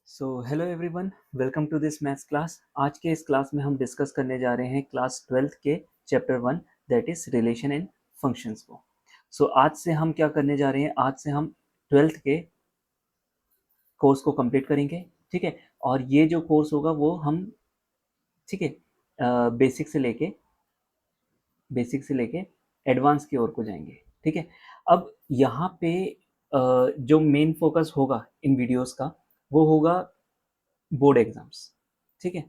So hello everyone, welcome to this maths class. आज के इस क्लास में हम डिस्कस करने जा रहे हैं क्लास 12th के chapter 1 that is relation in functions को। आज से हम क्या करने जा रहे हैं, आज से हम 12th के कोर्स को कंप्लीट करेंगे। ठीक है, और ये जो कोर्स होगा वो हम ठीक है बेसिक से लेके एडवांस की ओर को जाएंगे। ठीक है, अब यहाँ पे जो मेन फोकस होगा इन वीडियोस का वो होगा बोर्ड एग्जाम्स। ठीक है,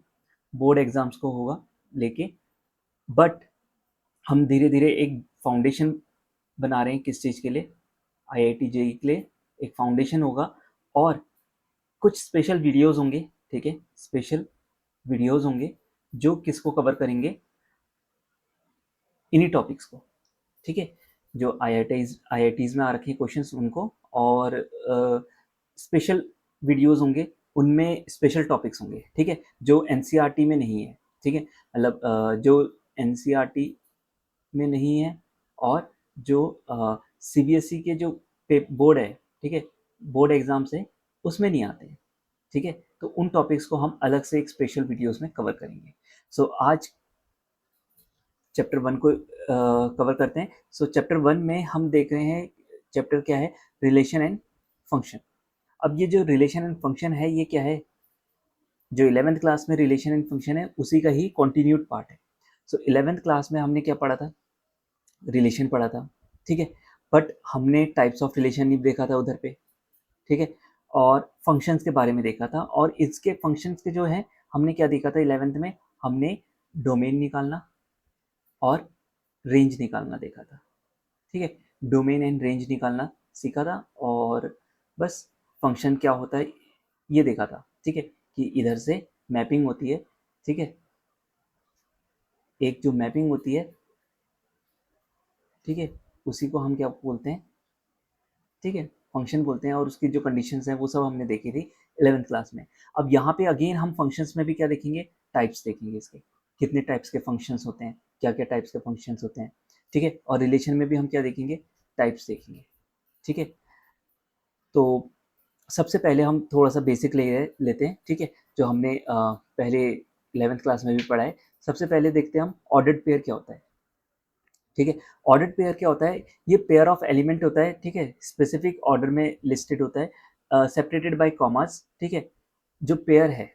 बोर्ड एग्जाम्स को होगा लेके, बट हम धीरे धीरे एक फाउंडेशन बना रहे हैं। किस चीज़ के लिए? आईआईटी जेई के लिए एक फाउंडेशन होगा और कुछ स्पेशल वीडियोस होंगे। ठीक है, स्पेशल वीडियोस होंगे जो किसको कवर करेंगे, इन्हीं टॉपिक्स को। ठीक है, जो आईआईटीज में आ रखे क्वेश्चंस उनको, और स्पेशल वीडियोस होंगे, उनमें स्पेशल टॉपिक्स होंगे। ठीक है, जो एनसीईआरटी में नहीं है। ठीक है, मतलब जो एनसीईआरटी में नहीं है और जो सीबीएसई के जो बोर्ड है, ठीक है, बोर्ड एग्जाम्स है, उसमें नहीं आते हैं। ठीक है, तो उन टॉपिक्स को हम अलग से एक स्पेशल वीडियोस में कवर करेंगे। आज चैप्टर 1 को कवर करते हैं। चैप्टर 1 में हम देख रहे हैं, चैप्टर क्या है? Relation and function. अब ये जो रिलेशन एंड फंक्शन है, ये क्या है? जो 11th क्लास में रिलेशन एंड फंक्शन है उसी का ही कॉन्टिन्यूड पार्ट है। 11th क्लास में हमने क्या पढ़ा था? रिलेशन पढ़ा था। ठीक है, बट हमने टाइप्स ऑफ रिलेशन नहीं देखा था उधर पे। ठीक है, और फंक्शंस के बारे में देखा था, और इसके फंक्शंस के जो है हमने क्या देखा था 11th में? हमने डोमेन निकालना और रेंज निकालना देखा था। ठीक है, डोमेन एंड रेंज निकालना सीखा था, और बस फंक्शन क्या होता है ये देखा था। ठीक है, कि इधर से मैपिंग होती है। ठीक है, एक जो मैपिंग होती है, ठीक है, उसी को हम क्या बोलते हैं? ठीक है, फंक्शन बोलते हैं, और उसकी जो कंडीशंस हैं वो सब हमने देखी थी 11th क्लास में। अब यहाँ पे अगेन हम फंक्शंस में भी क्या देखेंगे? टाइप्स देखेंगे इसके, कितने टाइप्स के फंक्शंस होते हैं, क्या क्या टाइप्स के फंक्शंस होते हैं। ठीक है, और रिलेशन में भी हम क्या देखेंगे? टाइप्स देखेंगे। ठीक है, तो सबसे पहले हम थोड़ा सा बेसिक लेते हैं। ठीक है, जो हमने पहले 11th क्लास में भी पढ़ा है। सबसे पहले देखते हैं हम ऑर्डर्ड पेयर क्या होता है। ठीक है, ऑर्डर्ड पेयर क्या होता है? ये पेयर ऑफ एलिमेंट होता है। ठीक है, स्पेसिफिक ऑर्डर में लिस्टेड होता है, सेपरेटेड बाय कॉमास। ठीक है, जो पेयर है,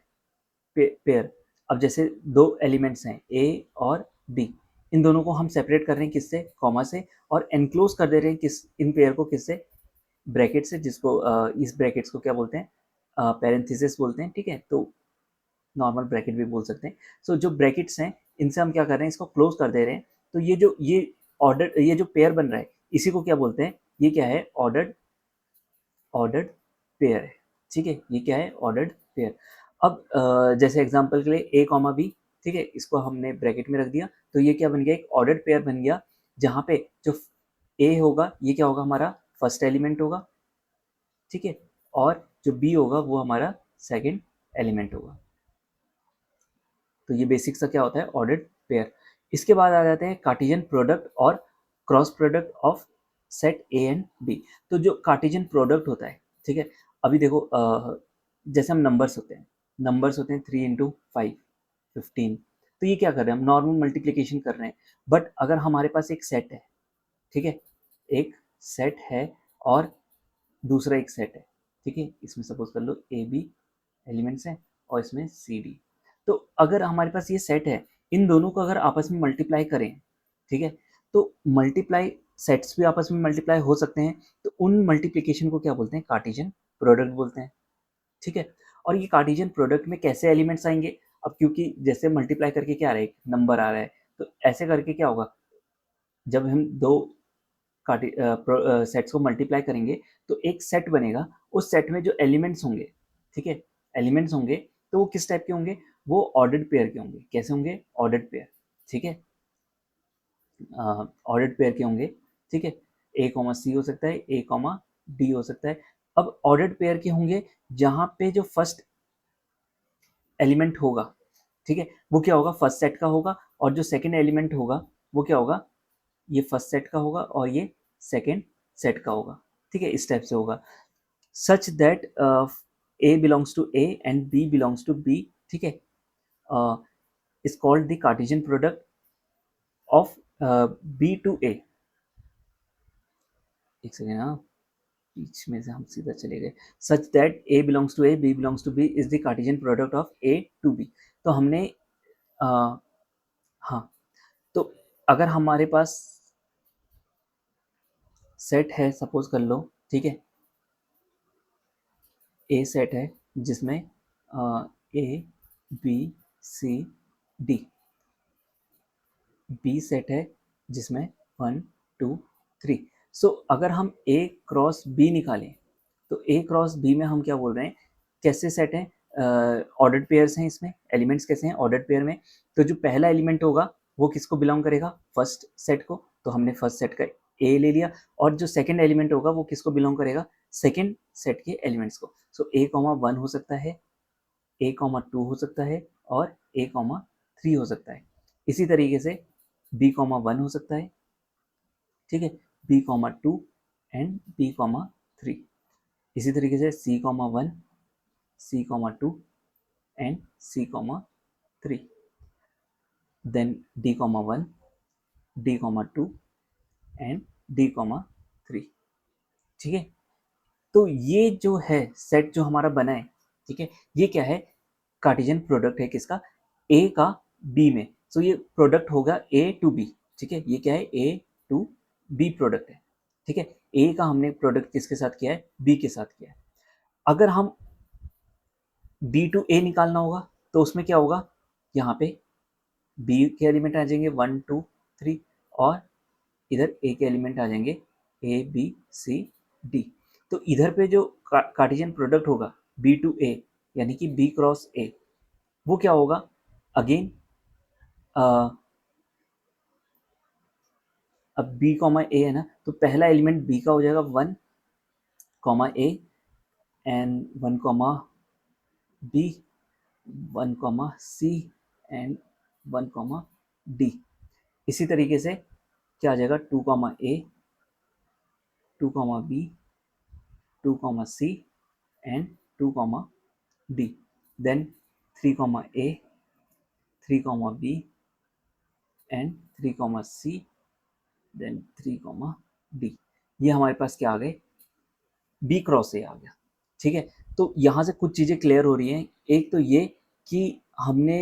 पेयर, अब जैसे दो एलिमेंट्स हैं ए और बी, इन दोनों को हम सेपरेट कर रहे हैं किससे? कॉमा से, और एनक्लोज कर दे रहे हैं किस, इन पेयर को किससे? ब्रैकेट से, जिसको इस ब्रैकेट्स को क्या बोलते हैं? पैरेंथेसिस बोलते हैं। ठीक है, तो नॉर्मल ब्रैकेट भी बोल सकते हैं। जो ब्रैकेट्स हैं, इनसे हम क्या कर रहे हैं? इसको क्लोज कर दे रहे हैं। तो ये ऑर्डर, ये जो पेयर बन रहा है, इसी को क्या बोलते हैं? ये क्या है? ऑर्डर्ड ऑर्डर्ड पेयर है। ठीक है, ये क्या है? Ordered pair. अब जैसे एग्जांपल के लिए ए कॉमा बी, ठीक है, इसको हमने ब्रैकेट में रख दिया, तो ये क्या बन गया? एक ऑर्डर्ड पेयर बन गया, जहाँ पे जो ए होगा ये क्या होगा? हमारा फर्स्ट एलिमेंट होगा। ठीक है, और जो बी होगा वो हमारा सेकंड एलिमेंट होगा। तो ये बेसिक सा क्या होता है? Ordered pair. इसके बाद आ जाते हैं कार्टेशियन प्रोडक्ट और cross product of set A and B. तो जो कार्टेशियन प्रोडक्ट होता है, ठीक है, अभी देखो जैसे हम नंबर्स होते हैं 3 इंटू 5 15। तो ये क्या कर रहे हैं? हम नॉर्मल मल्टीप्लीकेशन कर रहे हैं। बट अगर हमारे पास एक सेट है, ठीक है, एक सेट है और दूसरा एक सेट है, ठीक है, इसमें सपोज कर लो ए बी एलिमेंट्स हैं और इसमें सी डी। तो अगर हमारे पास ये सेट है, इन दोनों को अगर आपस में मल्टीप्लाई करें, ठीक है, तो मल्टीप्लाई, सेट्स भी आपस में मल्टीप्लाई हो सकते हैं, तो उन मल्टीप्लिकेशन को क्या बोलते हैं? कार्टेशियन प्रोडक्ट बोलते हैं। ठीक है, और ये कार्टेशियन प्रोडक्ट में कैसे एलिमेंट्स आएंगे? अब क्योंकि जैसे मल्टीप्लाई करके क्या आ रहा है? नंबर आ रहा है, तो ऐसे करके क्या होगा? जब हम दो सेट्स को मल्टीप्लाई करेंगे तो एक सेट बनेगा। उस सेट में जो एलिमेंट्स होंगे, ठीक है, एलिमेंट्स होंगे, तो वो किस टाइप के होंगे? वो ऑर्डर्ड पेयर के होंगे। कैसे होंगे? Ordered pair. ठीक है, ऑर्डर्ड पेयर के होंगे। ठीक है, ए कॉमा सी हो सकता है, ए कॉमा डी हो सकता है। अब ऑर्डर्ड पेयर के होंगे जहाँ पे जो फर्स्ट एलिमेंट होगा, ठीक है, वो क्या होगा? फर्स्ट सेट का होगा, और जो सेकंड एलिमेंट होगा वो क्या होगा? ये फर्स्ट सेट का होगा और ये सेकंड सेट का होगा। ठीक है, इस टाइप से होगा। Such that A belongs to A and B belongs to B, ठीक है, is called the Cartesian product of B to A. एक सेकेंड, हाँ बीच में से हम सीधा चले गए. Such that A belongs to A, B belongs to B is the Cartesian product of A to B. तो हमने हाँ, तो अगर हमारे पास सेट है, सपोज कर लो, ठीक है, ए सेट है जिसमें A B C D, B set है जिसमें 1 2 3. सो अगर हम ए क्रॉस बी निकालें तो ए क्रॉस बी में हम क्या बोल रहे हैं, कैसे सेट हैं, ऑर्डर्ड पेयर्स हैं, इसमें एलिमेंट्स कैसे हैं ऑर्डर्ड पेयर में. तो जो पहला एलिमेंट होगा वो किसको बिलोंग करेगा, फर्स्ट सेट को, तो हमने फर्स्ट सेट का ए ले लिया. और जो सेकंड एलिमेंट होगा वो किसको बिलोंग करेगा, सेकंड सेट के एलिमेंट्स को. सो ए कॉमा 1 हो सकता है, ए कॉमा 2 हो सकता है और ए कॉमा 3 हो सकता है. इसी तरीके से बी कॉमा 1 हो सकता है, ठीक है, B comma 2 and B comma 3. इसी तरीके से C comma 1, C comma 2 and C comma 3. Then D comma 1, D comma 2 and D comma 3, ठीक है. तो ये जो है सेट जो हमारा बना है, ठीक है, ये क्या है, कार्टेशियन प्रोडक्ट है किसका, ए का बी में. सो ये प्रोडक्ट होगा ए टू बी, ठीक है, ये क्या है, ए टू बी प्रोडक्ट है, ठीक है. ए का हमने प्रोडक्ट किसके साथ किया है, बी के साथ किया है. अगर हम बी टू ए निकालना होगा तो उसमें क्या होगा, यहाँ पे बी के एलिमेंट आ जाएंगे 1 2 3 और इधर ए के एलिमेंट आ जाएंगे ए बी सी डी. तो इधर पे जो कार्टेशियन प्रोडक्ट होगा बी टू ए यानी कि बी क्रॉस ए, वो क्या होगा, अगेन अब बी कॉमा ए है ना, तो पहला एलिमेंट बी का हो जाएगा 1 comma A and 1 comma B, 1 comma C and 1 comma D. इसी तरीके से क्या आ जाएगा, 2 comma A, 2 comma B, 2 comma C and 2 comma D. Then 3 comma A, 3 comma B and 3 comma C, then 3 comma D. ये हमारे पास क्या आ गए, बी क्रॉस ए आ गया, ठीक है. तो यहाँ से कुछ चीज़ें क्लियर हो रही हैं. एक तो ये कि हमने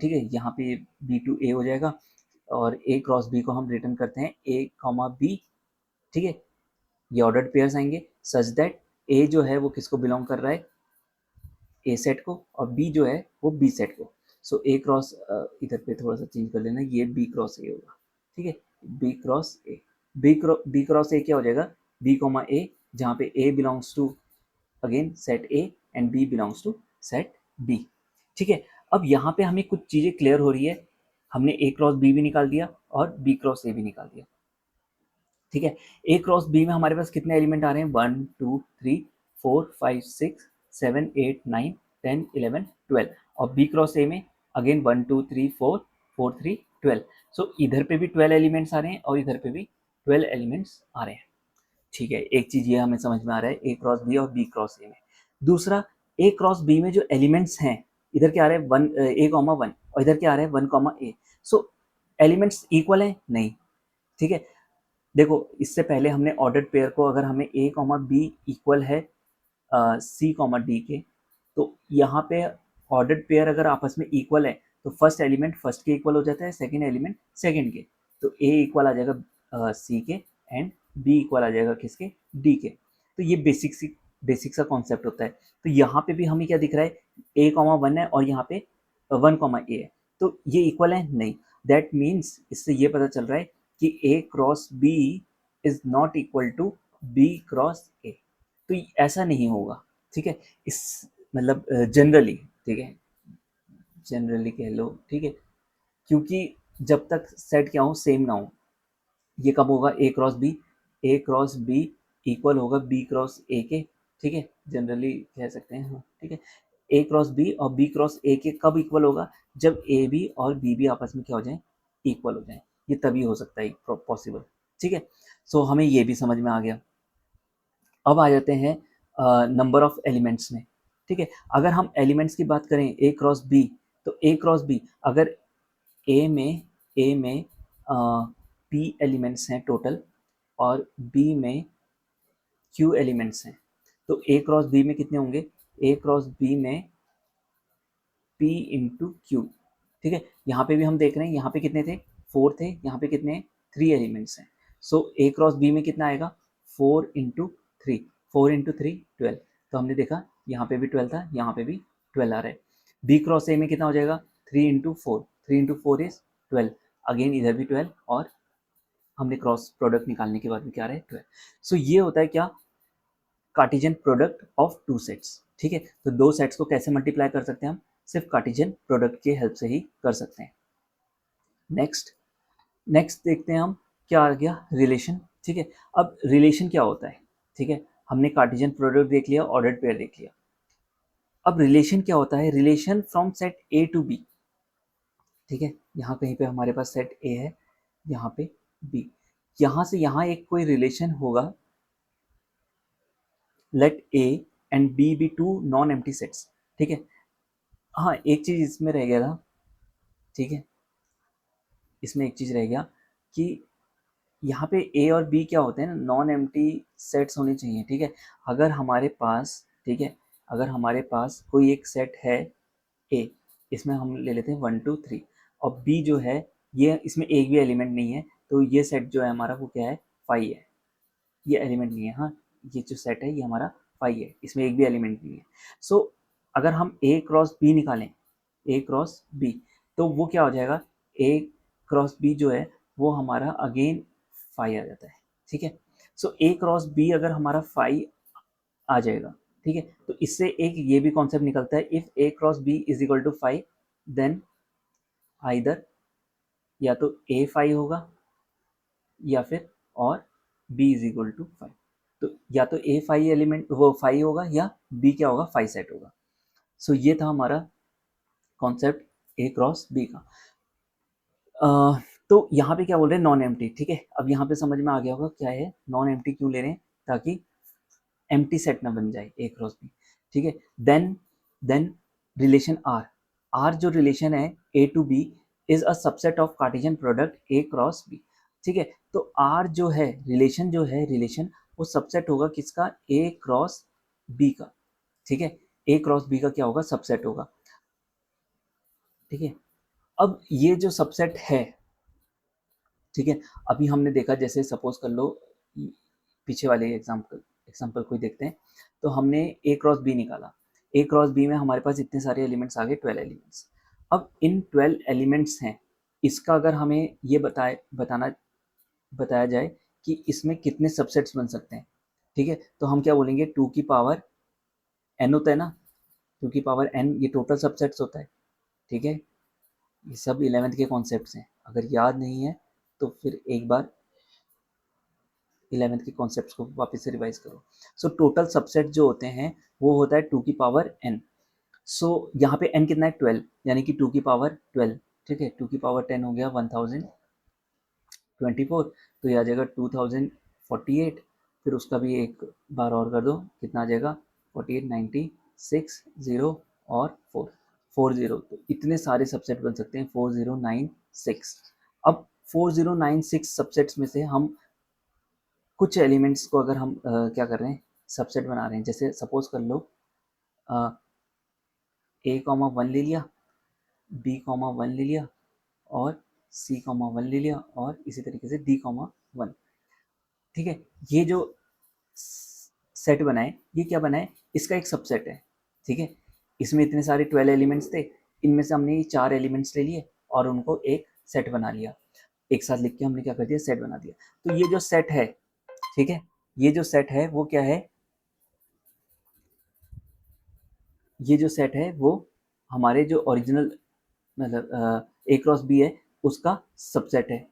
ठीक है, यहाँ पे बी टू ए हो जाएगा और ए क्रॉस बी को हम रिटर्न करते हैं ए कॉमा बी, ठीक है. ये ऑर्डर्ड पेयर्स आएंगे सच दैट ए जो है वो किसको बिलोंग कर रहा है, ए सेट को, और बी जो है वो बी सेट को. सो ए क्रॉस, इधर पे थोड़ा सा चेंज कर लेना, ये बी क्रॉस ए होगा, ठीक है, B cross A. B cross A क्या हो जाएगा, बी कॉमा ए, जहाँ पे A belongs to again set A and B belongs to set B, ठीक है. अब यहाँ पे हमें कुछ चीज़ें क्लियर हो रही है, हमने ए क्रॉस बी भी निकाल दिया और बी क्रॉस ए भी निकाल दिया, ठीक है. ए क्रॉस बी में हमारे पास कितने एलिमेंट आ रहे हैं, 1 2 3 4 5 6 7 8 9 10 11 12. और बी क्रॉस ए में अगेन 1 2 3 4 4 3 12. सो इधर पे भी 12 एलिमेंट्स आ रहे हैं और इधर पे भी 12 एलिमेंट्स आ रहे हैं, ठीक है. एक चीज़ ये हमें समझ में आ रहा है ए क्रॉस बी और बी क्रॉस ए में. दूसरा, ए क्रॉस बी में जो एलिमेंट्स हैं, इधर क्या आ रहा है 1 ए कॉमा 1 और इधर क्या आ रहा है 1 कॉमा ए. सो एलिमेंट्स इक्वल हैं, नहीं, ठीक है. देखो इससे पहले हमने ऑर्डर्ड पेयर को, अगर हमें ए कॉमा बी इक्वल है सी कॉमा डी के, तो यहाँ पे ऑर्डर्ड पेयर अगर आपस में इक्वल है तो फर्स्ट एलिमेंट फर्स्ट के इक्वल हो जाता है, सेकंड एलिमेंट सेकंड के. तो ए इक्वल आ जाएगा सी के एंड बी इक्वल आ जाएगा किसके, डी के. तो ये बेसिक सा कॉन्सेप्ट होता है. तो यहाँ पे भी हमें क्या दिख रहा है, ए कॉमा 1 है और यहाँ पे 1 कॉमा ए है, तो ये इक्वल है, नहीं. दैट मीन्स इससे ये पता चल रहा है कि A cross B is not equal to B cross A. तो ऐसा नहीं होगा, ठीक है. इस मतलब जनरली, ठीक है, जनरली कह लो, ठीक है, क्योंकि जब तक सेट क्या हो, सेम ना हो. ये कब होगा, ए क्रॉस बी इक्वल होगा बी क्रॉस ए के, ठीक है, जनरली कह सकते हैं, हाँ, ठीक है. ए क्रॉस बी और बी क्रॉस ए के कब इक्वल होगा, जब ए बी और बी भी आपस में क्या हो जाए, इक्वल हो जाए. ये तभी हो सकता है पॉसिबल, ठीक है. सो हमें ये भी समझ में आ गया. अब आ जाते हैं नंबर ऑफ एलिमेंट्स में. ठीक है। अगर हम एलिमेंट्स की बात करें ए क्रॉस बी, तो ए क्रॉस बी अगर ए में पी एलिमेंट्स हैं टोटल और बी में क्यू एलिमेंट्स हैं, तो ए क्रॉस बी में कितने होंगे, ए क्रॉस बी में P इंटू क्यू। ठीक है, यहाँ पे भी हम देख रहे हैं, यहाँ पे कितने थे, 4 थे, यहाँ पे कितने 3 एलिमेंट्स हैं। सो ए क्रॉस बी में कितना आएगा, 4 इंटू 3, 4 इंटू 3 12। तो हमने देखा यहाँ पे भी 12 था, यहाँ पे भी 12 आ रहा है। बी क्रॉस ए में कितना हो जाएगा, 3 इंटू 4, 3 इंटू 4 इज 12, अगेन इधर भी 12 और हमने क्रॉस प्रोडक्ट निकालने के बाद में क्या आ रहा है 12। सो ये होता है क्या, Cartesian product of two sets. ठीक है, तो दो सेट्स को कैसे मल्टीप्लाई कर सकते हैं हम, सिर्फ कार्टेशियन प्रोडक्ट के हेल्प से ही कर सकते हैं। नेक्स्ट देखते हैं हम क्या आ गया, रिलेशन। ठीक है, अब रिलेशन क्या होता है, ठीक है, हमने कार्टेशियन प्रोडक्ट देख लिया, ऑर्डर्ड पेयर देख लिया। अब रिलेशन क्या होता है, relation from set A to B. ठीक है, यहाँ कहीं पे हमारे पास सेट ए है, यहाँ पे बी, यहाँ से यहाँ एक कोई रिलेशन होगा, let A and B be two non empty sets. ठीक है, हाँ एक चीज इसमें रह गया था, ठीक है, इसमें एक चीज रह गया कि यहाँ पे ए और बी क्या होते हैं ना, नॉन एम्प्टी सेट्स होने चाहिए। ठीक है, अगर हमारे पास, ठीक है, अगर हमारे पास कोई एक सेट है ए, इसमें हम ले लेते हैं 1 2 3, और बी जो है ये इसमें एक भी एलिमेंट नहीं है, तो ये सेट जो है हमारा वो क्या है, 5 है, ये एलिमेंट नहीं है। हाँ, ये जो सेट है ये हमारा 5 है, इसमें एक भी एलिमेंट नहीं है। सो अगर हम ए क्रॉस बी निकालें, ए क्रॉस बी, तो वो क्या हो जाएगा, ए क्रॉस बी जो है वो हमारा अगेन 5 आ जाता है। ठीक है, सो ए क्रॉस बी अगर हमारा 5 आ जाएगा, ठीक है, तो इससे एक ये भी कॉन्सेप्ट निकलता है, if A cross B is equal to 5 then either या तो ए 5 होगा या फिर और बी इज इक्वल टू 5। तो या तो ए 5 एलिमेंट वो 5 होगा या बी क्या होगा, 5 सेट होगा। सो ये था हमारा कॉन्सेप्ट ए क्रॉस बी का। तो यहाँ पे क्या बोल रहे हैं, नॉन एम्प्टी। ठीक है, अब यहाँ पे समझ में आ गया होगा क्या है नॉन एम्प्टी क्यों ले रहे हैं, ताकि एम्प्टी सेट ना बन जाए ए क्रॉस बी। ठीक है, देन रिलेशन आर, आर जो रिलेशन है A to B is a subset of Cartesian product A cross B. ठीक है, तो आर जो है रिलेशन, जो है रिलेशन वो सबसेट होगा किसका, ए क्रॉस बी का। ठीक है, ए क्रॉस बी का क्या होगा, सबसेट होगा। ठीक है, अब ये जो सबसेट है, ठीक है, अभी हमने देखा जैसे सपोज कर लो पीछे वाले एग्जाम्पल कोई देखते हैं, तो हमने ए क्रॉस बी निकाला, ए क्रॉस बी में हमारे पास इतने सारे एलिमेंट्स आ गए, 12 एलिमेंट्स। अब इन 12 एलिमेंट्स हैं, इसका अगर हमें ये बताया जाए कि इसमें कितने सबसेट्स बन सकते हैं, ठीक है, तो हम क्या बोलेंगे, 2 की पावर n होता है ना, 2 की पावर n ये टोटल सबसेट्स होता है। ठीक है, ये सब 11th के कॉन्सेप्ट्स हैं, अगर याद नहीं है तो फिर एक बार 11th के कॉन्सेप्ट्स को वापस से रिवाइज करो। सो टोटल सबसेट जो होते हैं वो होता है 2 की पावर n। सो यहाँ पे n कितना है, 12, यानी कि 2 की पावर 12। ठीक है, 2 की पावर 10 हो गया 1024, तो ये आ जाएगा 2048। फिर उसका भी एक बार और कर दो, कितना आ जाएगा 48 90 6 0 और 4 40। तो इतने सारे सबसेट बन सकते हैं 4096। अब 4096 सबसेट्स में से हम कुछ एलिमेंट्स को अगर हम क्या कर रहे हैं, सबसेट बना रहे हैं, जैसे सपोज कर लो ए कॉमा 1 ले लिया, बी कॉमा 1 ले लिया और सी कॉमा 1 ले लिया और इसी तरीके से डी कॉमा 1। ठीक है, ये जो सेट बनाए ये क्या बनाए, इसका एक सबसेट है। ठीक है, इसमें इतने सारे 12 एलिमेंट्स थे, इनमें से हमने ये 4 एलिमेंट्स ले लिए और उनको एक सेट बना लिया, एक साथ लिख के हमने क्या कर दिया, सेट बना दिया। तो ये जो सेट है, ठीक है, ये जो सेट है वो क्या है, ये जो सेट है वो हमारे जो ओरिजिनल मतलब ए क्रॉस बी है उसका सबसेट है,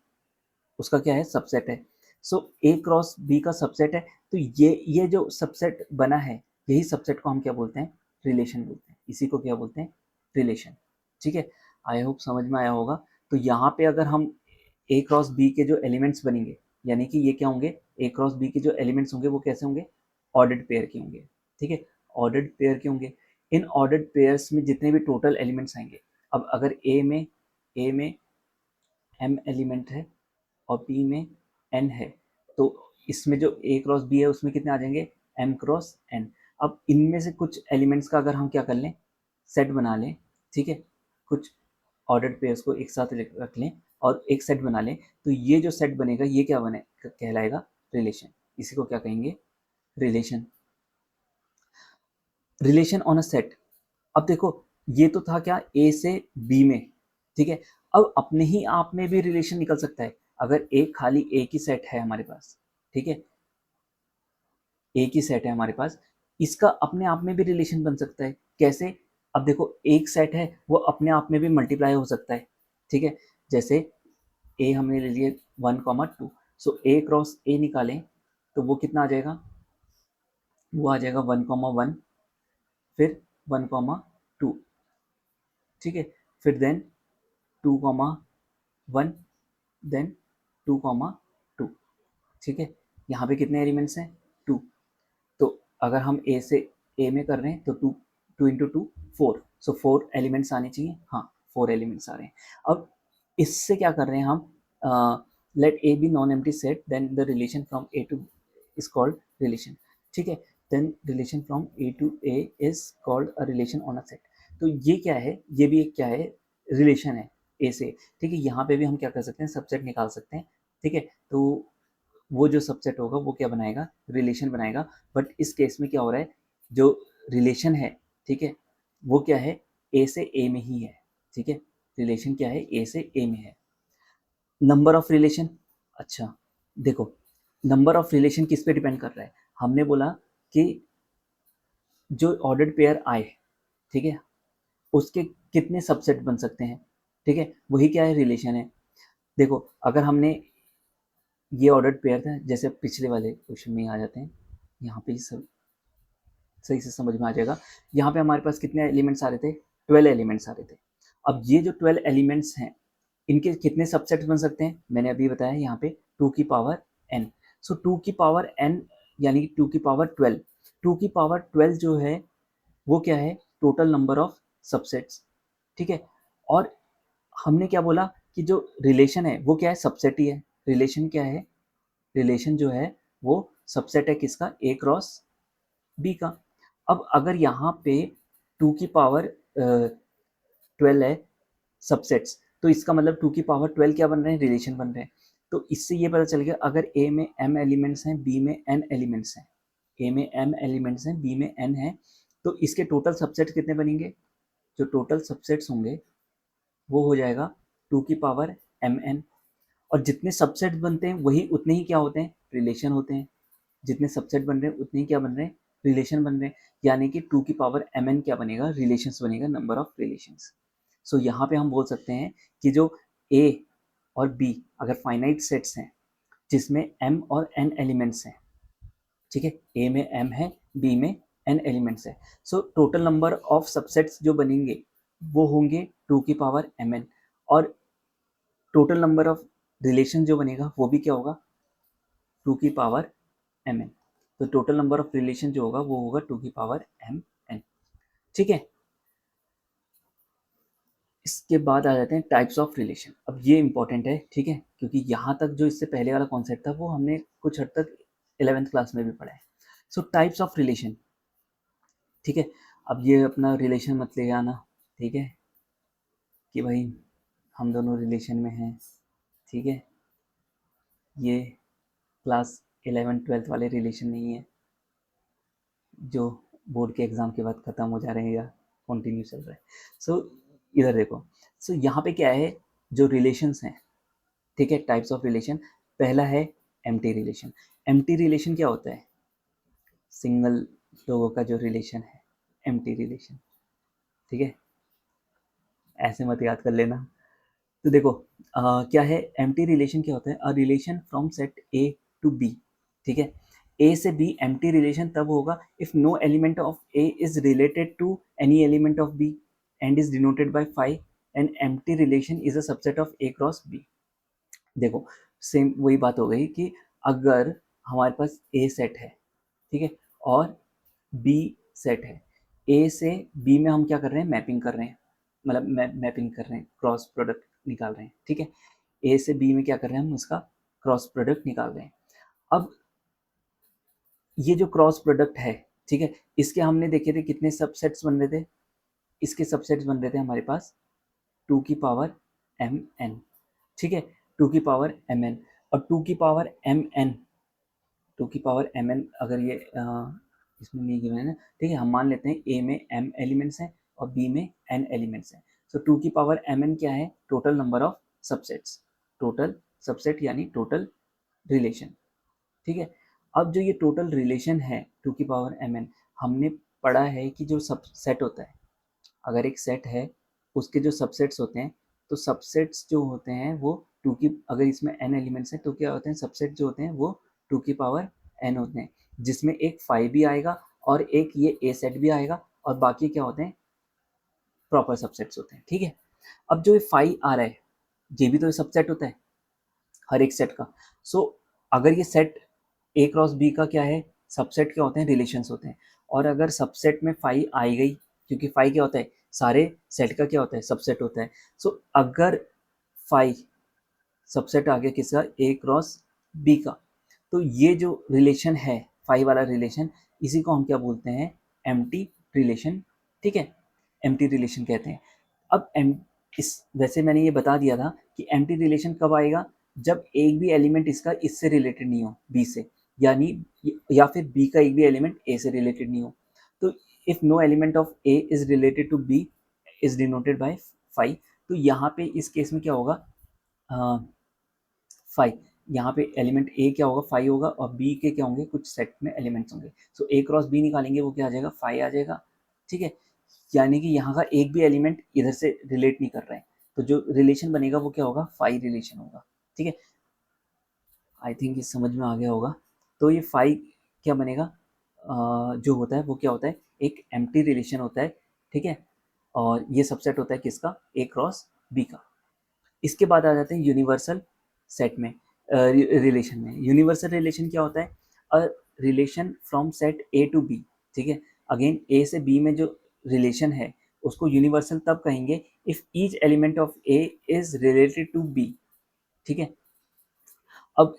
उसका क्या है, सबसेट है। सो ए क्रॉस बी का सबसेट है, तो ये जो सबसेट बना है, यही सबसेट को हम क्या बोलते हैं, रिलेशन बोलते हैं, इसी को क्या बोलते हैं, रिलेशन। ठीक है, आई होप समझ में आया होगा। तो यहाँ पे अगर हम ए क्रॉस बी के जो एलिमेंट्स बनेंगे, यानी कि ये क्या होंगे, ए क्रॉस बी के जो एलिमेंट्स होंगे वो कैसे होंगे, ऑर्डर्ड पेयर के होंगे। ठीक है, ऑर्डर्ड पेयर के होंगे। इन ऑर्डर्ड पेयर्स में जितने भी टोटल एलिमेंट्स आएंगे, अब अगर ए में m एलिमेंट है और b में n है, तो इसमें जो a क्रॉस b है उसमें कितने आ जाएंगे, m क्रॉस n। अब इनमें से कुछ एलिमेंट्स का अगर हम क्या कर लें, सेट बना लें, ठीक है, कुछ ऑर्डर्ड पेयर्स को एक साथ रख लें और एक सेट बना लें, तो ये जो सेट बनेगा ये क्या बने कहलाएगा, रिलेशन। इसी को क्या कहेंगे, relation. Relation on a set. अब देखो ये तो था क्या, ए से बी में, ठीक है। अब अपने ही आप में भी रिलेशन निकल सकता है, अगर एक खाली एक ही सेट है हमारे पास, ठीक है, एक ही सेट है हमारे पास, इसका अपने आप में भी रिलेशन बन सकता है। कैसे, अब देखो एक सेट है वो अपने आप में भी मल्टीप्लाई हो सकता है, ठीक है। जैसे ए हमने ले लिए 1,2, सो ए क्रॉस ए निकालें तो वो कितना आ जाएगा, वो आ जाएगा 1,1, फिर 1,2, ठीक है, फिर देन 2,1, देन 2,2, ठीक है। यहाँ पे कितने एलिमेंट्स हैं, 2। तो अगर हम ए से ए में कर रहे हैं तो 2 इंटू 2 4, सो 4 एलिमेंट्स आने चाहिए, हाँ 4 एलिमेंट्स आ रहे हैं। अब इससे क्या कर रहे हैं हम, let A B non empty set, then the relation from A to is called relation, ठीक है। Then relation from A to A is called a relation on a set. तो ये क्या है, ये भी एक क्या है, रिलेशन है ए से, ठीक है। यहाँ पे भी हम क्या कर सकते हैं, सबसेट निकाल सकते हैं, ठीक है। तो वो जो सबसेट होगा वो क्या बनाएगा, रिलेशन बनाएगा। बट इस केस में क्या हो रहा है, जो रिलेशन है, ठीक है, वो क्या है, ए से ए में ही है, ठीक है। रिलेशन क्या है, ए से ए में है। नंबर ऑफ रिलेशन, अच्छा देखो, नंबर ऑफ रिलेशन किस पे डिपेंड कर रहा है, हमने बोला कि जो ऑर्डर्ड पेयर आए, ठीक है, उसके कितने सबसेट बन सकते हैं, ठीक है, वही क्या है, रिलेशन है। देखो अगर हमने ये ऑर्डर्ड पेयर था, जैसे पिछले वाले क्वेश्चन में आ जाते हैं, यहाँ पे सब सही से समझ में आ जाएगा। यहाँ पे हमारे पास कितने एलिमेंट्स आ रहे थे, 12 एलिमेंट्स आ रहे थे। अब ये जो 12 एलिमेंट्स हैं, इनके कितने सबसेट्स बन सकते हैं, मैंने अभी बताया यहाँ पे 2 की पावर n। सो 2 की पावर n यानी 2 की पावर 12, 2 की पावर 12 जो है वो क्या है, टोटल नंबर ऑफ सबसेट्स, ठीक है। और हमने क्या बोला कि जो रिलेशन है वो क्या है, सबसेट ही है। रिलेशन क्या है, रिलेशन जो है वो सबसेट है किसका, ए क्रॉस बी का। अब अगर यहाँ पे 2 की पावर 12 है सबसेट्स, तो इसका मतलब 2 की पावर 12 क्या बन रहे हैं, रिलेशन बन रहे हैं। तो इससे ये पता चल गया, अगर ए में m एलिमेंट्स हैं, बी में n एलिमेंट्स हैं, ए में m एलिमेंट्स हैं, बी में n है, तो इसके टोटल सबसेट्स कितने बनेंगे, जो टोटल सबसेट्स होंगे वो हो जाएगा 2 की पावर mn। और जितने सबसेट बनते हैं वही उतने ही क्या होते हैं, रिलेशन होते हैं। जितने सबसेट बन रहे हैं उतने ही क्या बन रहे हैं, रिलेशन बन रहे हैं। यानी कि 2 की पावर mn क्या बनेगा, रिलेशंस बनेगा, नंबर ऑफ रिलेशंस। सो यहाँ पे हम बोल सकते हैं कि जो a और b अगर फाइनाइट सेट्स हैं जिसमें m और n एलिमेंट्स हैं, ठीक है, a में m है, b में n एलिमेंट्स है, so total number of subsets जो बनेंगे वो होंगे 2 की पावर mn। और टोटल नंबर ऑफ रिलेशन जो बनेगा वो भी क्या होगा, 2 की पावर mn। तो टोटल नंबर ऑफ रिलेशन जो होगा वो होगा 2 की पावर mn, ठीक है। इसके बाद आ जाते हैं टाइप्स ऑफ रिलेशन। अब ये इंपॉर्टेंट है, ठीक है, क्योंकि यहाँ तक जो इससे पहले वाला कॉन्सेप्ट था वो हमने कुछ हद तक 11th क्लास में भी पढ़ा है। सो टाइप्स ऑफ रिलेशन, ठीक है। अब ये अपना रिलेशन मत ले आना, ठीक है, कि भाई हम दोनों रिलेशन में हैं, ठीक है, ये क्लास 11th-12th वाले रिलेशन नहीं है जो बोर्ड के एग्ज़ाम के बाद ख़त्म हो जा रहे हैं या कंटिन्यू चल रहा है। सो इधर देखो, सो यहाँ पे क्या है, जो रिलेशंस हैं, ठीक है, टाइप्स ऑफ रिलेशन। पहला है एम्प्टी रिलेशन। एम्प्टी रिलेशन क्या होता है, सिंगल लोगों का जो रिलेशन है, एम्प्टी रिलेशन, ठीक है, ऐसे मत याद कर लेना। तो देखो क्या है एम्प्टी रिलेशन, क्या होता है, a relation from set A to B, ठीक है। ए से बी एम्प्टी रिलेशन तब होगा if no element of A is related to any element of B and is denoted by phi, and empty relation is a subset of A cross B. देखो same वही बात हो गई कि अगर हमारे पास ए सेट है, ठीक है, और बी सेट है, ए से बी में हम क्या कर रहे हैं, मैपिंग कर रहे हैं, मतलब मैपिंग कर रहे हैं, क्रॉस प्रोडक्ट निकाल रहे हैं, ठीक है। ए से बी में क्या कर रहे हैं, हम उसका क्रॉस प्रोडक्ट निकाल रहे हैं। अब ये जो क्रॉस प्रोडक्ट है, ठीक है, इसके हमने देखे थे कितने सबसेट्स बन रहे थे, इसके सबसेट्स बन रहे थे हमारे पास 2 की पावर mn, ठीक है, 2 की पावर mn, और 2 की पावर mn, 2 की पावर mn अगर ये इसमें नहीं गिवन है ना, ठीक है, हम मान लेते हैं ए में m एलिमेंट्स हैं और बी में n एलिमेंट्स हैं। सो 2 की पावर mn क्या है, total number of subsets, total subset यानी टोटल रिलेशन, ठीक है। अब जो ये टोटल रिलेशन है 2 की पावर mn, हमने पढ़ा है कि जो सब सेट होता है, अगर एक सेट है उसके जो सबसेट्स होते हैं, तो सबसेट्स जो होते हैं वो 2 की, अगर इसमें n एलिमेंट्स हैं तो क्या होते हैं, सबसेट जो होते हैं वो 2 की पावर n होते हैं, जिसमें एक फाइव भी आएगा और एक ये ए सेट भी आएगा, और बाकी क्या होते हैं, प्रॉपर सबसेट्स होते हैं, ठीक है। अब जो ये फाइव आ रहा है, ये भी तो सबसेट होता है हर एक सेट का। सो अगर ये सेट ए क्रॉस बी का क्या है, सबसेट क्या होते हैं, रिलेशंस होते हैं, और अगर सबसेट में फाइव आई गई, क्योंकि फाइव क्या होता है, सारे सेट का क्या होता है, सबसेट होता है। सो अगर फाइव सबसेट आ गया किसका, ए क्रॉस बी का, तो ये जो रिलेशन है फाइव वाला रिलेशन, इसी को हम क्या बोलते हैं, एम्प्टी रिलेशन, ठीक है, एम्प्टी रिलेशन कहते हैं। अब इस वैसे मैंने ये बता दिया था कि एम्प्टी रिलेशन कब आएगा, जब एक भी एलिमेंट इसका इससे रिलेटेड नहीं हो, बी से, यानी या फिर बी का एक भी एलिमेंट ए से रिलेटेड नहीं हो। तो if no element of A is related to B is denoted by five, तो यहाँ पे इस केस में क्या होगा, फाइव, यहाँ पे एलिमेंट ए क्या होगा, फाइव होगा, और बी के क्या होंगे, कुछ सेट में एलिमेंट्स होंगे। सो ए क्रॉस बी निकालेंगे, वो क्या आ जाएगा, फाइव आ जाएगा, ठीक है। यानी कि यहाँ का एक भी एलिमेंट इधर से रिलेट नहीं कर रहा है, तो जो रिलेशन बनेगा वो क्या होगा, फाइव रिलेशन होगा, ठीक है। आई थिंक ये समझ में आ गया होगा। तो ये फाइव क्या बनेगा, जो होता है वो क्या होता है, एक एम्प्टी रिलेशन होता है, ठीक है, और ये सबसेट होता है किसका, ए क्रॉस बी का। इसके बाद आ जाते हैं यूनिवर्सल सेट में, रिलेशन में। यूनिवर्सल रिलेशन क्या होता है, a relation from set A to B, ठीक है। अगेन ए से बी में जो रिलेशन है उसको यूनिवर्सल तब कहेंगे if each element of A is related to B, ठीक है। अब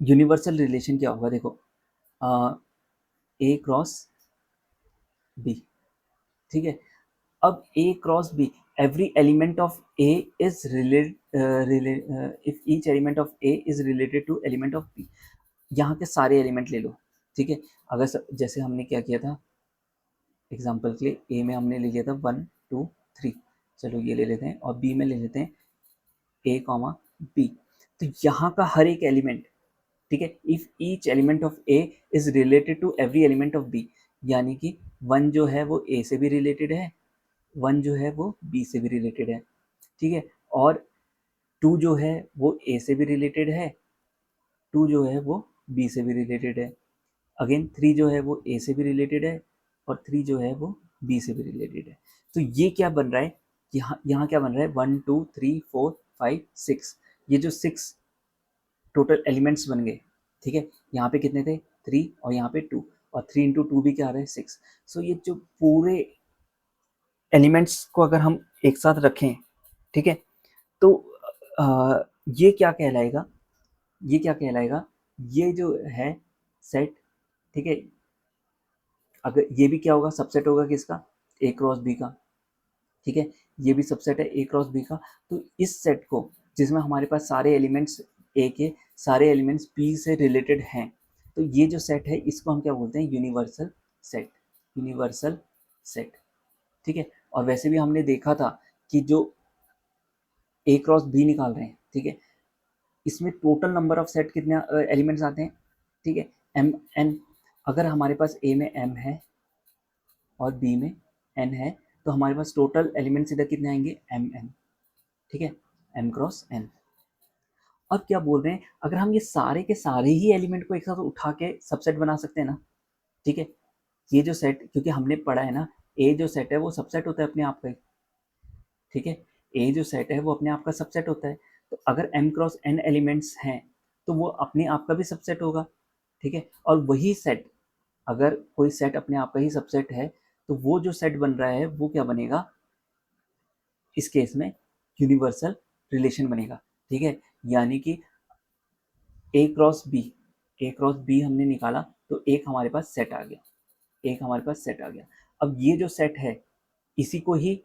यूनिवर्सल रिलेशन क्या होगा, देखो, ए क्रॉस बी, ठीक है। अब A cross B, every element of A is if each element of A is related to element of B, यहाँ के सारे एलिमेंट ले लो, ठीक है। अगर जैसे हमने क्या किया था, एग्जांपल के लिए ए में हमने ले लिया था 1 2 3, चलो ये ले लेते हैं, और बी में ले लेते हैं ए कॉमा बी। तो यहाँ का हर एक एलिमेंट, ठीक है, if each element of A is related to every element of B, यानी कि 1 जो है वो ए से भी रिलेटेड है, 1 जो है वो बी से भी रिलेटेड है, ठीक है, और 2 जो है वो ए से भी रिलेटेड है, 2 जो है वो बी से भी रिलेटेड है, अगेन 3 जो है वो ए से भी रिलेटेड है, और 3 जो है वो बी से भी रिलेटेड है। तो ये क्या बन रहा है, यहाँ क्या बन रहा है, 1 2 3 4 5 6, ये जो 6 टोटल एलिमेंट्स बन गए, ठीक है। यहाँ पे कितने थे, 3, और यहाँ पे 2, और 3 इंटू 2 भी क्या आ रहा है, 6। सो ये जो पूरे एलिमेंट्स को अगर हम एक साथ रखें, ठीक है, तो ये क्या कहलाएगा, ये क्या कहलाएगा, ये जो है सेट, ठीक है, अगर ये भी क्या होगा, सबसेट होगा किसका, ए क्रॉस बी का, ठीक है, ये भी सबसेट है ए क्रॉस बी का। तो इस सेट को, जिसमें हमारे पास सारे एलिमेंट्स ए के सारे एलिमेंट्स बी से रिलेटेड हैं, तो ये जो सेट है इसको हम क्या बोलते हैं, यूनिवर्सल सेट, यूनिवर्सल सेट, ठीक है। और वैसे भी हमने देखा था कि जो ए क्रॉस बी निकाल रहे हैं, ठीक है, इसमें टोटल नंबर ऑफ सेट कितने एलिमेंट्स आते हैं, ठीक है, एम एन। अगर हमारे पास ए में एम है और बी में एन है, तो हमारे पास टोटल एलिमेंट्स इधर कितने आएंगे, एम एन, ठीक है, एम क्रॉस एन। अब क्या बोल रहे हैं, अगर हम ये सारे के सारे ही एलिमेंट को एक साथ उठा के सबसेट बना सकते हैं ना, ठीक है, ये जो सेट, क्योंकि हमने पढ़ा है ना, ए जो सेट है वो सबसेट होता है अपने आप का ही, ठीक है, ए जो सेट है वो अपने आप का सबसेट होता है। तो अगर एम क्रॉस एन एलिमेंट्स हैं तो वो अपने आप का भी सबसेट होगा, ठीक है। और वही सेट, अगर कोई सेट अपने आप का ही सबसेट है, तो वो जो सेट बन रहा है वो क्या बनेगा, इस केस में यूनिवर्सल रिलेशन बनेगा। ठीक है, यानी कि ए क्रॉस बी हमने निकाला तो एक हमारे पास सेट आ गया, एक हमारे पास सेट आ गया। अब ये जो सेट है इसी को ही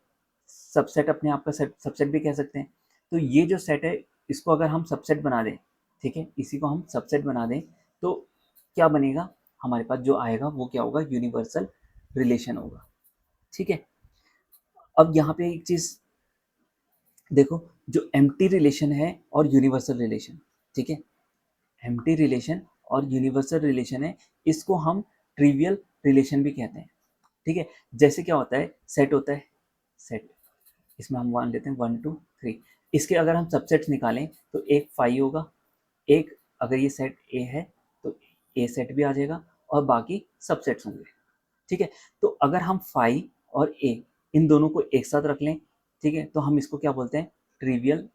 सबसेट, अपने आप का सेट सबसेट भी कह सकते हैं। तो ये जो सेट है इसको अगर हम सबसेट बना दें, ठीक है, इसी को हम सबसेट बना दें तो क्या बनेगा, हमारे पास जो आएगा वो क्या होगा, यूनिवर्सल रिलेशन होगा। ठीक है, अब यहाँ पे एक चीज़ देखो, जो एम्प्टी रिलेशन है और यूनिवर्सल रिलेशन, ठीक है, एम्प्टी रिलेशन और यूनिवर्सल रिलेशन है, इसको हम ट्रिवियल रिलेशन भी कहते हैं। ठीक है, जैसे क्या होता है, सेट होता है, सेट, इसमें हम मान लेते हैं 1 2 3, इसके अगर हम सबसेट्स निकालें तो एक फाई होगा, एक अगर ये सेट ए है तो ए सेट भी आ जाएगा और बाकी सबसेट्स होंगे। ठीक है, तो अगर हम फाई और ए इन दोनों को एक साथ रख लें, ठीक है, तो हम इसको क्या बोलते हैं, ट्रिवियल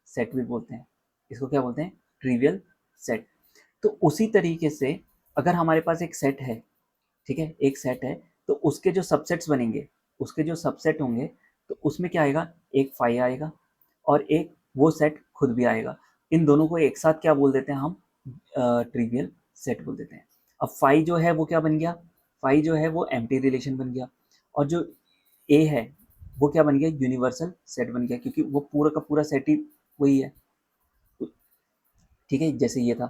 सेट भी बोलते हैं। इसको क्या बोलते हैं, ट्रिवियल सेट। तो उसी तरीके से अगर हमारे पास एक सेट है, ठीक है, एक सेट है, तो उसके जो सबसेट्स बनेंगे, उसके जो सबसेट होंगे, तो उसमें क्या आएगा, एक फाई आएगा और एक वो सेट खुद भी आएगा। इन दोनों को एक साथ क्या बोल देते हैं हम, ट्रिवियल सेट बोल देते हैं। अब फाई जो है वो क्या बन गया, फाई जो है वो एम्प्टी रिलेशन बन गया, और जो ए है वो क्या बन गया, यूनिवर्सल सेट बन गया, क्योंकि वो पूरा का पूरा सेट ही वही है। ठीक है, जैसे ये था,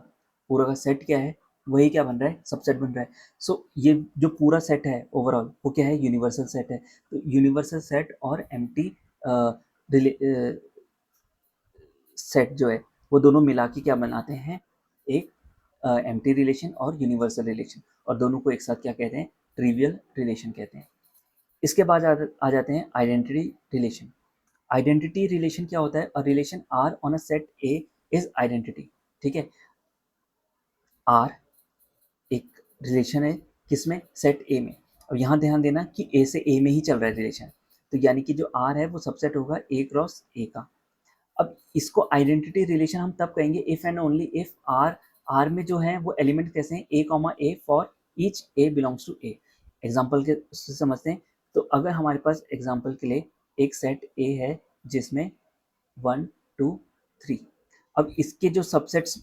पूरा का सेट क्या है, वही क्या बन रहा है, सबसेट बन रहा है। सो ये जो पूरा सेट है ओवरऑल वो क्या है, यूनिवर्सल सेट है। तो यूनिवर्सल सेट और एम्प्टी सेट जो है वो दोनों मिला के क्या बनाते हैं, एक एम्प्टी रिलेशन और यूनिवर्सल रिलेशन, और दोनों को एक साथ क्या कहते हैं, ट्रिवियल रिलेशन कहते हैं। इसके बाद आ जाते हैं आइडेंटिटी रिलेशन। आइडेंटिटी रिलेशन क्या होता है, a relation R on a set A is identity. ठीक है, आर एक रिलेशन है किसमें, सेट ए में। अब यहाँ ध्यान देना कि ए से ए में ही चल रहा है रिलेशन, तो यानी कि जो आर है वो सबसेट होगा ए क्रॉस ए का। अब इसको आइडेंटिटी रिलेशन हम तब कहेंगे if and only if R, R में जो है वो एलिमेंट कैसे हैं, A comma A for each A belongs to A. Example के उससे समझते हैं, तो अगर हमारे पास एग्जाम्पल के लिए एक सेट ए है जिसमें 1 2 3, अब इसके जो सबसेट्स,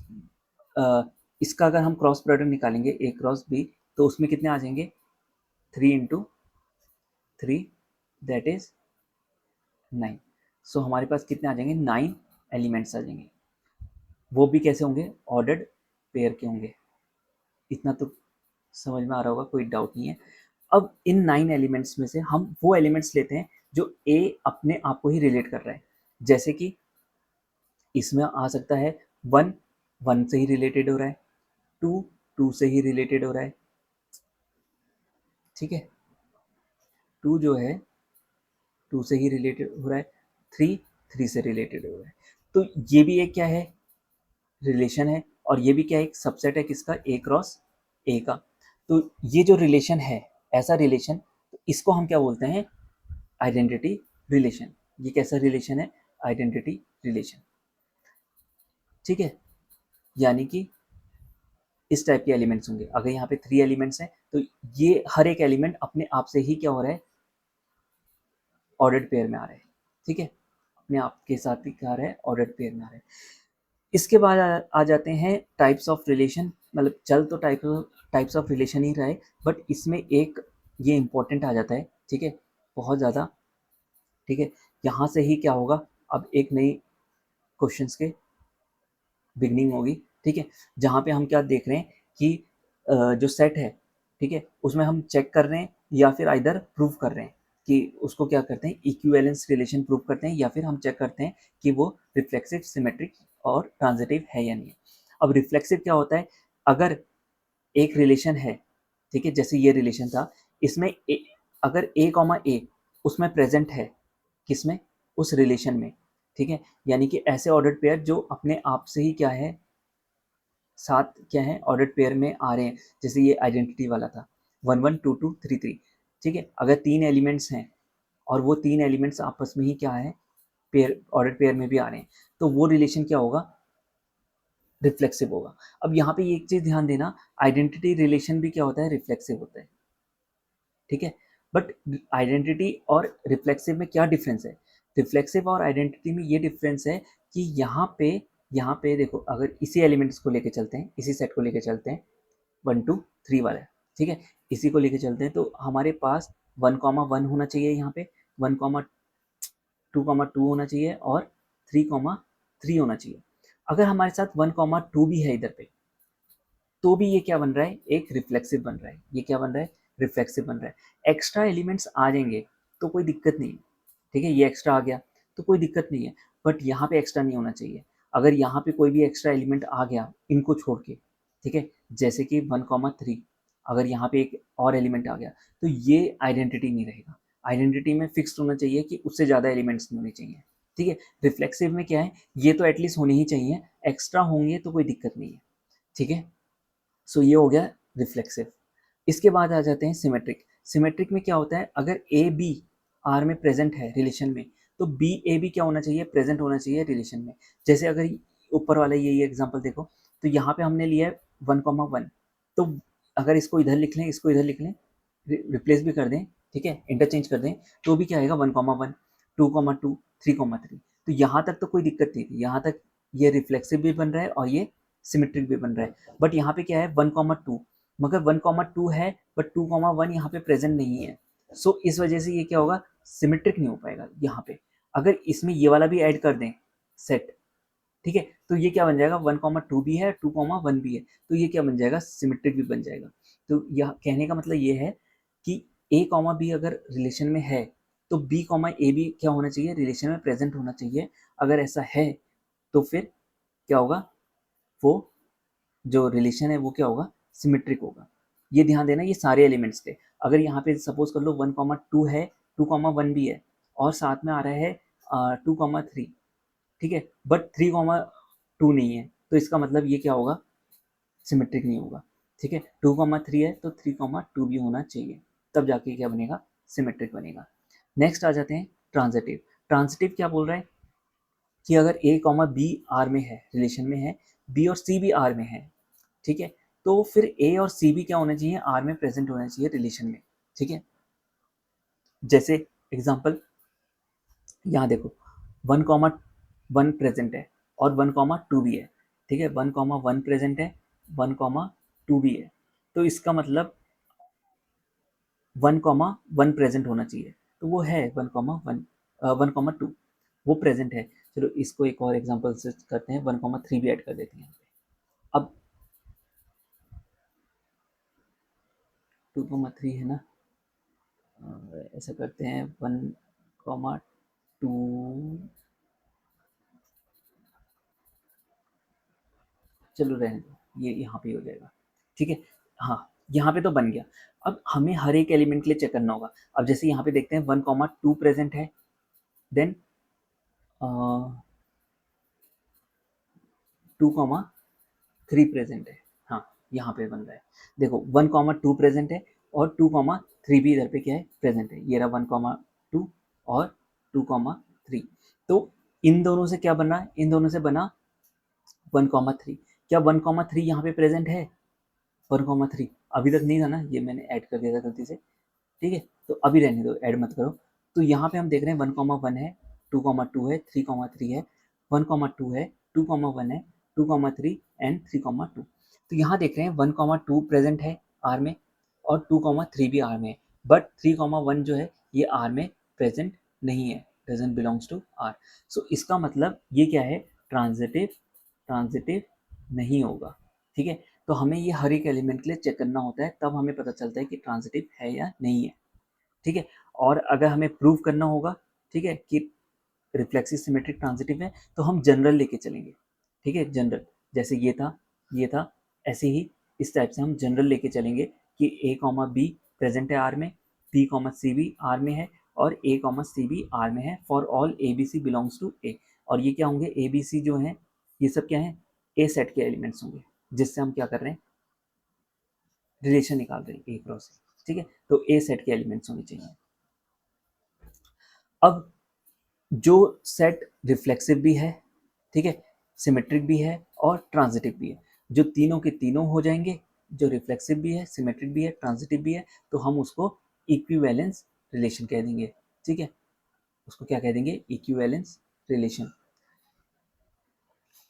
इसका अगर हम क्रॉस प्रोडक्ट निकालेंगे ए क्रॉस बी, तो उसमें कितने आ जाएंगे, 3 इंटू 3 दैट इज 9। सो हमारे पास कितने आ जाएंगे, 9 एलिमेंट्स आ जाएंगे। वो भी कैसे होंगे, ऑर्डर्ड पेयर के होंगे। इतना तो समझ में आ रहा होगा, कोई डाउट नहीं है। अब इन 9 एलिमेंट्स में से हम वो एलिमेंट्स लेते हैं जो ए अपने आप को ही रिलेट कर रहा है। जैसे कि इसमें आ सकता है 1 1 से ही रिलेटेड हो रहा है, 2 2 से ही रिलेटेड हो रहा है, ठीक है, 2 जो है 2 से ही रिलेटेड हो रहा है, 3 3 से रिलेटेड हो रहा है। तो ये भी एक क्या है, रिलेशन है, और ये भी क्या है, एक सबसेट है किसका, ए क्रॉस ए का। तो ये जो रिलेशन है, ऐसा रिलेशन, तो इसको हम क्या बोलते हैं, आइडेंटिटी रिलेशन। ये कैसा रिलेशन है, आइडेंटिटी रिलेशन। ठीक है, यानी कि इस टाइप के एलिमेंट्स होंगे। अगर यहाँ पे 3 एलिमेंट्स हैं तो ये हर एक एलिमेंट अपने आप से ही क्या हो रहा है, ऑर्डर्ड पेयर में आ रहा है। ठीक है, अपने आप के साथ ही क्या आ रहा है, ऑर्डर्ड पेयर में आ रहा है। इसके बाद आ जाते हैं टाइप्स ऑफ रिलेशन। मतलब चल तो टाइप्स ऑफ रिलेशन ही रहा है, बट इसमें एक ये इंपॉर्टेंट आ जाता है, ठीक है, बहुत ज़्यादा। ठीक है, यहाँ से ही क्या होगा, अब एक नई क्वेश्चंस के बिगनिंग होगी। ठीक है, जहाँ पे हम क्या देख रहे हैं कि जो सेट है, ठीक है, उसमें हम चेक कर रहे हैं या फिर आइदर प्रूव कर रहे हैं कि उसको क्या करते हैं, इक्विवेलेंस रिलेशन प्रूव करते हैं, या फिर हम चेक करते हैं कि वो रिफ्लेक्सिव, सिमेट्रिक और ट्रांजिटिव है या नहीं है। अब रिफ्लेक्सिव क्या होता है, अगर एक रिलेशन है, ठीक है, जैसे ये रिलेशन था, इसमें अगर ए कॉमा ए उसमें प्रेजेंट है, किसमें, उस रिलेशन में, ठीक है, यानी कि ऐसे ऑर्डर्ड पेयर जो अपने आप से ही क्या है, साथ क्या है, ऑर्डर्ड पेयर में आ रहे हैं। जैसे ये आइडेंटिटी वाला था 1 1 2 2 3 3, ठीक है, अगर 3 एलिमेंट्स हैं और वो 3 एलिमेंट्स आपस में ही क्या है, पेयर, ऑर्डर्ड पेयर में भी आ रहे हैं, तो वो रिलेशन क्या होगा, रिफ्लेक्सिव होगा। अब यहाँ पे एक चीज़ ध्यान देना, आइडेंटिटी रिलेशन भी क्या होता है, रिफ्लेक्सिव होता है। ठीक है, बट आइडेंटिटी और रिफ्लेक्सिव में क्या डिफरेंस है? रिफ्लेक्सिव और आइडेंटिटी में ये डिफरेंस है कि यहाँ पे देखो, अगर इसी एलिमेंट्स को लेके चलते हैं, इसी सेट को लेके चलते हैं, 1 2 3 वाला, ठीक है, इसी को लेके चलते हैं, तो हमारे पास 1,1 होना चाहिए, यहाँ पे 1,2,2 होना चाहिए और 3,3 होना चाहिए। अगर हमारे साथ 1,2 भी है इधर पे, तो भी ये क्या बन रहा है? एक रिफ्लेक्सिव बन रहा है। ये क्या बन रहा है? रिफ्लेक्सिव बन रहा है। एक्स्ट्रा एलिमेंट्स आ जाएंगे तो कोई दिक्कत नहीं है, ठीक है, ये एक्स्ट्रा आ गया तो कोई दिक्कत नहीं है, बट यहाँ पे एक्स्ट्रा नहीं होना चाहिए। अगर यहाँ पे कोई भी एक्स्ट्रा एलिमेंट आ गया इनको छोड़ के, ठीक है, जैसे कि 1,3, अगर यहाँ पे एक और एलिमेंट आ गया तो ये आइडेंटिटी नहीं रहेगा। आइडेंटिटी में फिक्स्ड होना चाहिए कि उससे ज़्यादा एलिमेंट्स नहीं होने चाहिए, ठीक है। रिफ्लेक्सिव में क्या है, ये तो एटलीस्ट होने ही चाहिए, एक्स्ट्रा होंगे तो कोई दिक्कत नहीं है, ठीक है। सो ये हो गया रिफ्लेक्सिव। इसके बाद आ जाते हैं सिमेट्रिक। सिमेट्रिक में क्या होता है, अगर ए बी आर में प्रेजेंट है रिलेशन में, तो बी ए बी क्या होना चाहिए? प्रेजेंट होना चाहिए रिलेशन में। जैसे अगर ऊपर वाला ये एग्जांपल देखो, तो यहाँ पे हमने लिया है 1,1, तो अगर इसको इधर लिख लें, इसको इधर लिख लें, रिप्लेस भी कर दें, ठीक है, इंटरचेंज कर दें, तो भी क्या आएगा? 1,1, 2,2, 3,3। तो यहाँ तक तो कोई दिक्कत नहीं थी, यहाँ तक ये रिफ्लेक्सिव भी बन रहा है और ये सिमेट्रिक भी बन रहा है। बट यहाँ पे क्या है? 1,2, मगर 1,2 है बट 2,1 यहाँ पे प्रेजेंट नहीं है। सो इस वजह से ये क्या होगा? सिमेट्रिक नहीं हो पाएगा यहाँ पे। अगर इसमें ये वाला भी ऐड कर दें सेट, ठीक है, तो ये क्या बन जाएगा? 1,2 भी है, 2,1 भी है, तो ये क्या बन जाएगा? सिमेट्रिक भी बन जाएगा। तो यह कहने का मतलब ये है कि ए कॉमा बी अगर रिलेशन में है तो बी कॉमा ए भी क्या होना चाहिए? रिलेशन में प्रेजेंट होना चाहिए। अगर ऐसा है तो फिर क्या होगा? वो जो रिलेशन है वो क्या होगा? सिमेट्रिक होगा। ये ध्यान देना, ये सारे एलिमेंट्स थे। अगर यहाँ पे सपोज कर लो 1,2 है, 2,1 भी है और साथ में आ रहा है 2,3, ठीक है, बट 3,2 नहीं है, तो इसका मतलब ये क्या होगा? सिमेट्रिक नहीं होगा, ठीक है। 2,3 है तो 3,2 भी होना चाहिए, तब जाके क्या बनेगा? सिमेट्रिक बनेगा। नेक्स्ट आ जाते हैं ट्रांजिटिव। ट्रांजिटिव क्या बोल रहा है कि अगर ए कॉमा बी आर में है, रिलेशन में है, बी और सी भी आर में है, ठीक है, तो फिर ए और सी भी क्या होना चाहिए? आर में प्रेजेंट होना चाहिए रिलेशन में, ठीक है। जैसे एग्जांपल यहाँ देखो, 1,1 प्रेजेंट है और 1,2 भी है, ठीक है, 1,1 प्रेजेंट है, 1,2 भी है, तो इसका मतलब 1,1 प्रेजेंट होना चाहिए, तो वो है 1,1, 1,2 वो प्रेजेंट है। चलो इसको एक और एग्जांपल से करते हैं, 1,3 भी ऐड कर देते हैं यहाँ पे। अब 2,3 है ना, ऐसा करते हैं 1,2, चलो रहने दो, ये यहाँ पे हो जाएगा, ठीक है। हाँ, यहाँ पे तो बन गया। अब हमें हर एक एलिमेंट के लिए चेक करना होगा। अब जैसे यहाँ पे देखते हैं 1,2 प्रेजेंट है, देन 2,3 प्रेजेंट है। हाँ, यहाँ पे बन रहा है, देखो 1,2 प्रेजेंट है और 2,3 भी इधर पे क्या है? प्रेजेंट है। ये रहा 1,2 और 2,3। तो इन दोनों से क्या बना? इन दोनों से बना 1,3। क्या 1,3 यहाँ पे प्रेजेंट है? 1,3 अभी तक नहीं था ना, ये मैंने ऐड कर दिया था गलती से, ठीक है, तो अभी रहने दो, ऐड मत करो। तो यहाँ पे हम देख रहे हैं 1,1 है, 2,2 है, 3,3 है, 1,2 है, 2,1 है, 2,3 एंड 3,2। तो यहाँ देख रहे हैं 1,2 प्रेजेंट है आर में और 2,3 भी आर में है, बट 3,1 जो है ये आर में प्रेजेंट नहीं है, डजंट बिलोंग्स टू आर। सो इसका मतलब ये क्या है? ट्रांजिटिव, ट्रांजिटिव नहीं होगा, ठीक है। तो हमें ये हर एक एलिमेंट के लिए चेक करना होता है, तब हमें पता चलता है कि ट्रांजिटिव है या नहीं है, ठीक है। और अगर हमें प्रूव करना होगा, ठीक है, कि रिफ्लेक्सिव सिमेट्रिक ट्रांजिटिव है, तो हम जनरल लेके चलेंगे, ठीक है, जनरल। जैसे ये था, ऐसे ही इस टाइप से हम जनरल लेके चलेंगे कि ए कॉमा बी प्रेजेंट है आर में, बी कॉमा सी भी आर में है और ए कॉमा सी भी आर में है for all A B C belongs to A. और ये क्या होंगे? ए बी सी जो है ये सब क्या है? ए सेट के एलिमेंट्स होंगे, जिससे हम क्या कर रहे हैं? रिलेशन निकाल रहे हैं ए क्रॉस ए, ठीक है। तो ए सेट के एलिमेंट्स होने चाहिए। अब जो सेट रिफ्लेक्सिव भी है, ठीक है, सिमेट्रिक भी है और ट्रांजिटिव भी है, जो तीनों के तीनों हो जाएंगे, जो रिफ्लेक्सिव भी है, सिमेट्रिक भी है, ट्रांजिटिव भी है, तो हम उसको इक्विवेलेंस रिलेशन कह देंगे, ठीक है, उसको क्या कह देंगे, इक्विवेलेंस रिलेशन।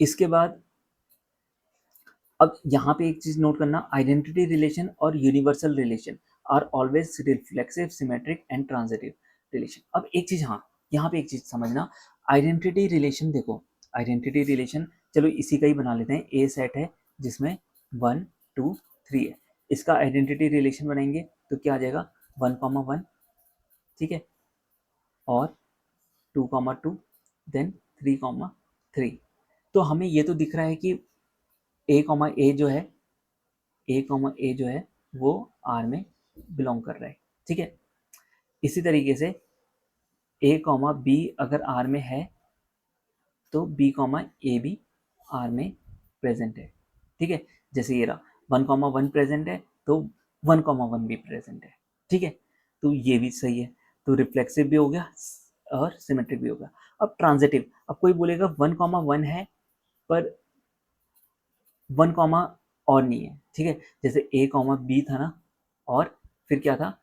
इसके बाद अब यहाँ पे एक चीज नोट करना, आइडेंटिटी रिलेशन और universal relation are always reflexive, symmetric and transitive relation. अब एक चीज, हाँ यहाँ पे एक चीज समझना, आइडेंटिटी रिलेशन देखो, आइडेंटिटी रिलेशन चलो इसी का ही बना लेते हैं, ए सेट है जिसमें 1 2 3 है, इसका आइडेंटिटी रिलेशन बनाएंगे तो क्या आ जाएगा 1,1, ठीक है, और 2,2, देन 3,3। तो हमें ये तो दिख रहा है कि ए जो है, ए जो है वो आर में बिलोंग कर रहा है, ठीक है। इसी तरीके से ए कॉमा बी अगर आर में है तो बी कॉमा ए भी आर में प्रेजेंट है, ठीक है। जैसे ये रहा 1,1 प्रेजेंट है तो 1,1 भी प्रेजेंट है, ठीक है। तो ये भी सही है, तो रिफ्लेक्सिव भी हो गया और सिमेट्रिक भी होगा। अब ट्रांजिटिव, अब कोई बोलेगा 1,1 है पर 1 कॉमा और नहीं है, ठीक है। जैसे ए कॉमा बी था ना, और फिर क्या था,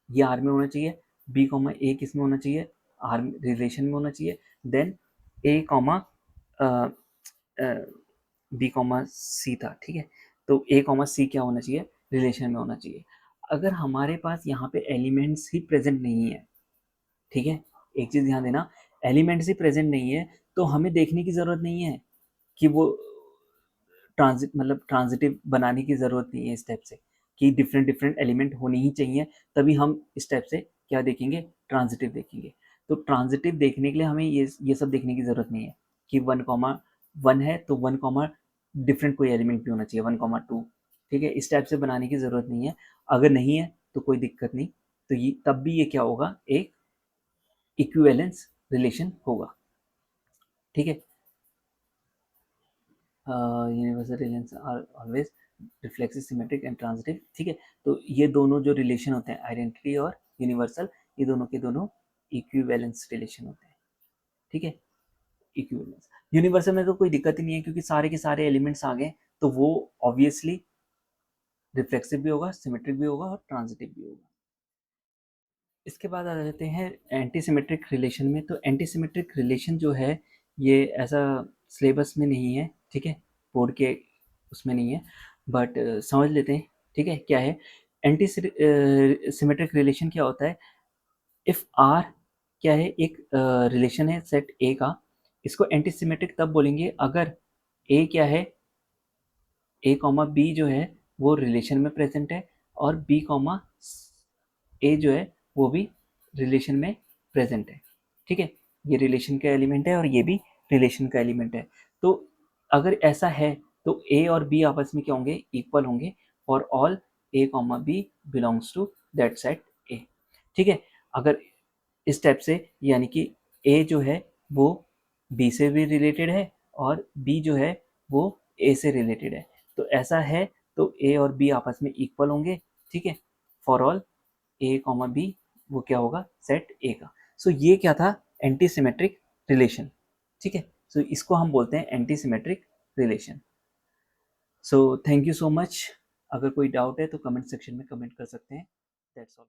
ये आर में होना चाहिए, बी कॉमा ए किस में होना चाहिए, आर रिलेशन में होना चाहिए, देन ए कॉमा बी कॉमा सी था, ठीक है। तो ए कॉमा सी क्या होना चाहिए, रिलेशन में होना चाहिए। अगर हमारे पास यहाँ पे एलिमेंट्स ही प्रेजेंट नहीं है, ठीक है, एक चीज ध्यान देना, एलिमेंट्स ही प्रेजेंट नहीं है तो हमें देखने की जरूरत नहीं है कि वो ट्रांजिटिव बनाने की ज़रूरत नहीं है इस टाइप से, कि डिफरेंट डिफरेंट एलिमेंट होने ही चाहिए, तभी हम इस टाइप से क्या देखेंगे, ट्रांजिटिव देखेंगे। तो ट्रांजिटिव देखने के लिए हमें ये सब देखने की ज़रूरत नहीं है कि 1,1 है तो 1, डिफरेंट कोई एलिमेंट भी होना चाहिए 1,2, ठीक है, इस टाइप से बनाने की ज़रूरत नहीं है। अगर नहीं है तो कोई दिक्कत नहीं, तो ये तब भी ये क्या होगा, एक इक्विवेलेंस रिलेशन होगा, ठीक है। Universal relations are always reflexive, symmetric and transitive, ठीक है। तो ये दोनों जो रिलेशन होते हैं, आइडेंटिटी और यूनिवर्सल, ये दोनों के दोनों इक्विवेलेंस रिलेशन होते हैं, ठीक है। इक्विवेलेंस, यूनिवर्सल में तो कोई दिक्कत ही नहीं है क्योंकि सारे के सारे एलिमेंट्स आ गए, तो वो ऑब्वियसली रिफ्लेक्सिव भी होगा, सिमेट्रिक भी होगा और ट्रांजिटिव भी होगा। इसके बाद आ जाते हैं एंटी सिमेट्रिक रिलेशन में। तो एंटी सिमेट्रिक रिलेशन जो है ये ऐसा सिलेबस में नहीं है, ठीक है, बोर्ड के उसमें नहीं है, बट समझ लेते हैं, ठीक है, क्या है एंटी सिमेट्रिक रिलेशन, क्या होता है, इफ़ आर क्या है, एक रिलेशन है सेट ए का, इसको एंटी सिमेट्रिक तब बोलेंगे अगर ए क्या है, ए कॉमा बी जो है वो रिलेशन में प्रेजेंट है और बी कॉमा ए जो है वो भी रिलेशन में प्रेजेंट है, ठीक है। ये रिलेशन का एलिमेंट है और ये भी रिलेशन का एलिमेंट है। तो अगर ऐसा है तो ए और बी आपस में क्या होंगे, इक्वल होंगे, for all A comma B belongs to that set A, ठीक है। अगर इस टाइप से, यानी कि ए जो है वो बी से भी रिलेटेड है और बी जो है वो ए से रिलेटेड है, तो ऐसा है तो ए और बी आपस में इक्वल होंगे, ठीक है, for all A comma B, वो क्या होगा, सेट ए का। सो ये क्या था, एंटी सिमेट्रिक रिलेशन, ठीक है। सो इसको हम बोलते हैं anti symmetric relation. So thank you so much. अगर कोई डाउट है तो कमेंट सेक्शन में कमेंट कर सकते हैं। That's all.